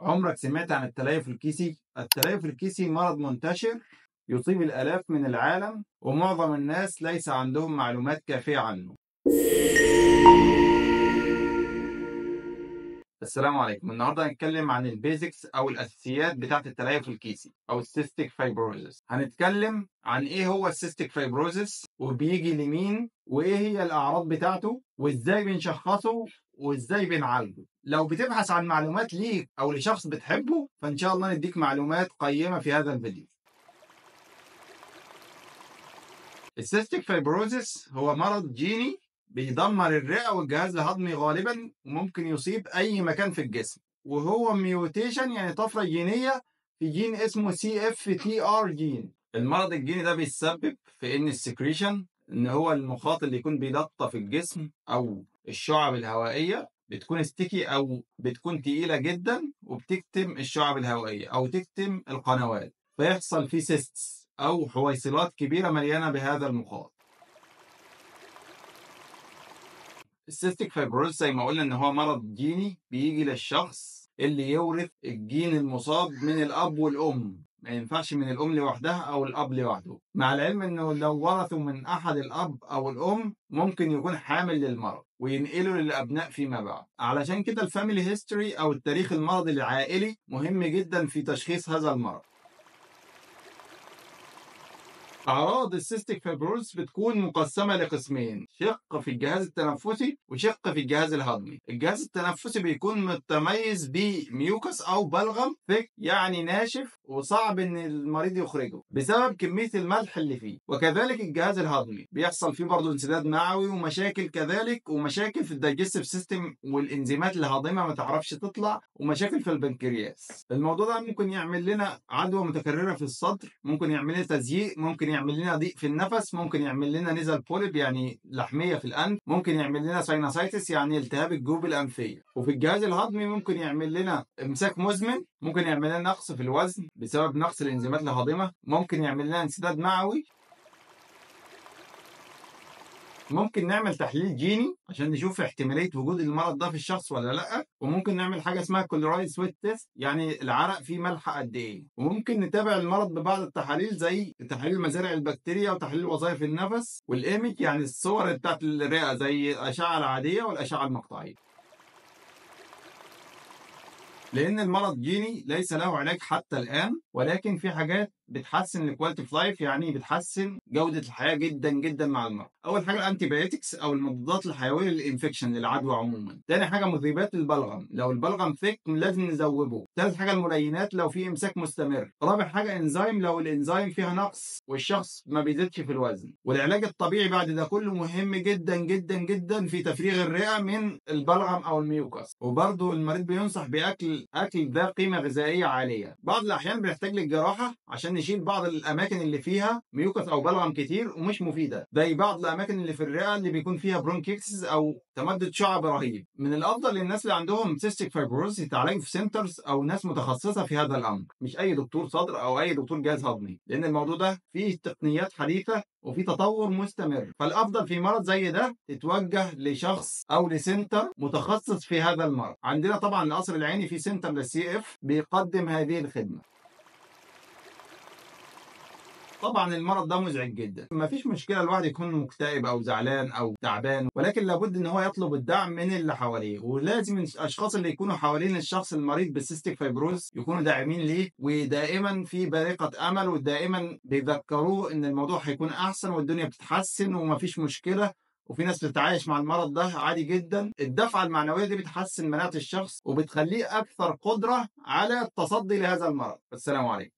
عمرك سمعت عن التليف الكيسي؟ التليف الكيسي مرض منتشر يصيب الآلاف من العالم، ومعظم الناس ليس عندهم معلومات كافية عنه. السلام عليكم. النهارده هنتكلم عن البيزكس او الاساسيات بتاعه التليف الكيسي او السيستيك فايبروزس. هنتكلم عن ايه هو السيستيك فايبروزس وبيجي لمين وايه هي الاعراض بتاعته وازاي بنشخصه وازاي بنعالجه. لو بتبحث عن معلومات ليك او لشخص بتحبه فان شاء الله نديك معلومات قيمة في هذا الفيديو. السيستيك فايبروزس هو مرض جيني بيدمر الرئة والجهاز الهضمي غالبا، وممكن يصيب أي مكان في الجسم، وهو ميوتيشن يعني طفرة جينية في جين اسمه CFTR جين. المرض الجيني ده بيتسبب في إن السكريشن، إن هو المخاط اللي يكون بيلطف الجسم أو الشعب الهوائية بتكون ستيكي أو بتكون تقيلة جدا وبتكتم الشعب الهوائية أو تكتم القنوات، فيحصل فيه سيستس أو حويصلات كبيرة مليانة بهذا المخاط. السيستيك فايبروز زي ما قلنا ان هو مرض جيني بيجي للشخص اللي يورث الجين المصاب من الاب والام، ما ينفعش من الام لوحدها او الاب لوحده، مع العلم انه لو ورثوا من احد الاب او الام ممكن يكون حامل للمرض وينقله للابناء فيما بعد. علشان كده الفاميلي هيستوري او التاريخ المرضي العائلي مهم جدا في تشخيص هذا المرض. أعراض السيستيك فايبروز بتكون مقسمة لقسمين، شق في الجهاز التنفسي وشق في الجهاز الهضمي. الجهاز التنفسي بيكون متميز بميوكس أو بلغم ثيك، يعني ناشف وصعب إن المريض يخرجه بسبب كمية الملح اللي فيه. وكذلك الجهاز الهضمي بيحصل فيه برضه انسداد معوي ومشاكل كذلك، ومشاكل في الدايجستيف سيستم والإنزيمات الهاضمة ما تعرفش تطلع، ومشاكل في البنكرياس. الموضوع ده ممكن يعمل لنا عدوى متكررة في الصدر، ممكن يعمل لنا تزييق، ممكن يعمل لنا ضيق في النفس، ممكن يعمل لنا نزل بوليب يعني لحميه في الانف، ممكن يعمل لنا ساينوسايتس يعني التهاب الجيوب الانفيه. وفي الجهاز الهضمي ممكن يعمل لنا امساك مزمن، ممكن يعمل لنا نقص في الوزن بسبب نقص الانزيمات الهاضمه، ممكن يعمل لنا انسداد معوي. ممكن نعمل تحليل جيني عشان نشوف احتمالية وجود المرض ده في الشخص ولا لأ، وممكن نعمل حاجة اسمها كولورايد سويت تيست، يعني العرق فيه ملح قد إيه، وممكن نتابع المرض ببعض التحاليل زي تحاليل مزارع البكتيريا وتحليل وظائف النفس والإيمج، يعني الصور بتاعت الرئة زي الأشعة العادية والأشعة المقطعية. لأن المرض جيني ليس له علاج حتى الآن، ولكن في حاجات بتحسن الكواليتي اوف لايف، يعني بتحسن جودة الحياة جدا جدا مع المرض. أول حاجة الأنتي بايوتكس أو المضادات الحيوية للإنفكشن للعدوى عموما. تاني حاجة مذيبات البلغم، لو البلغم ثيك لازم نذوبه. تالت حاجة الملينات لو في إمساك مستمر. رابع حاجة إنزيم لو الإنزيم فيها نقص والشخص ما بيزيدش في الوزن. والعلاج الطبيعي بعد ده كله مهم جدا جدا جدا في تفريغ الرئة من البلغم أو الميوكاس. وبرضه المريض بينصح بأكل ذا قيمة غذائية عالية. بعض الأحيان بنحتاج للجراحة عشان نشيل بعض الأماكن اللي فيها ميوكاس أو بلغم كتير ومش مفيدة، زي بعض الأماكن اللي في الرئة اللي بيكون فيها برونكيكسس أو تمدد شعب رهيب. من الأفضل للناس اللي عندهم سيستيك فايبروز يتعالجوا في سنترز أو ناس متخصصة في هذا الأمر، مش أي دكتور صدر أو أي دكتور جهاز هضمي، لأن الموضوع ده فيه تقنيات حديثة وفي تطور مستمر. فالافضل في مرض زي ده تتوجه لشخص او لسنتر متخصص في هذا المرض. عندنا طبعا القصر العيني في سنتر للسي اف بيقدم هذه الخدمه. طبعا المرض ده مزعج جدا، مفيش مشكله الواحد يكون مكتئب او زعلان او تعبان، ولكن لابد ان هو يطلب الدعم من اللي حواليه، ولازم الاشخاص اللي يكونوا حوالين الشخص المريض بالسيستيك فايبروز يكونوا داعمين ليه ودائما في بارقه امل، ودائما بيذكروه ان الموضوع هيكون احسن والدنيا بتتحسن ومفيش مشكله، وفي ناس بتتعايش مع المرض ده عادي جدا. الدفعه المعنويه دي بتحسن مناعه الشخص وبتخليه اكثر قدره على التصدي لهذا المرض. السلام عليكم.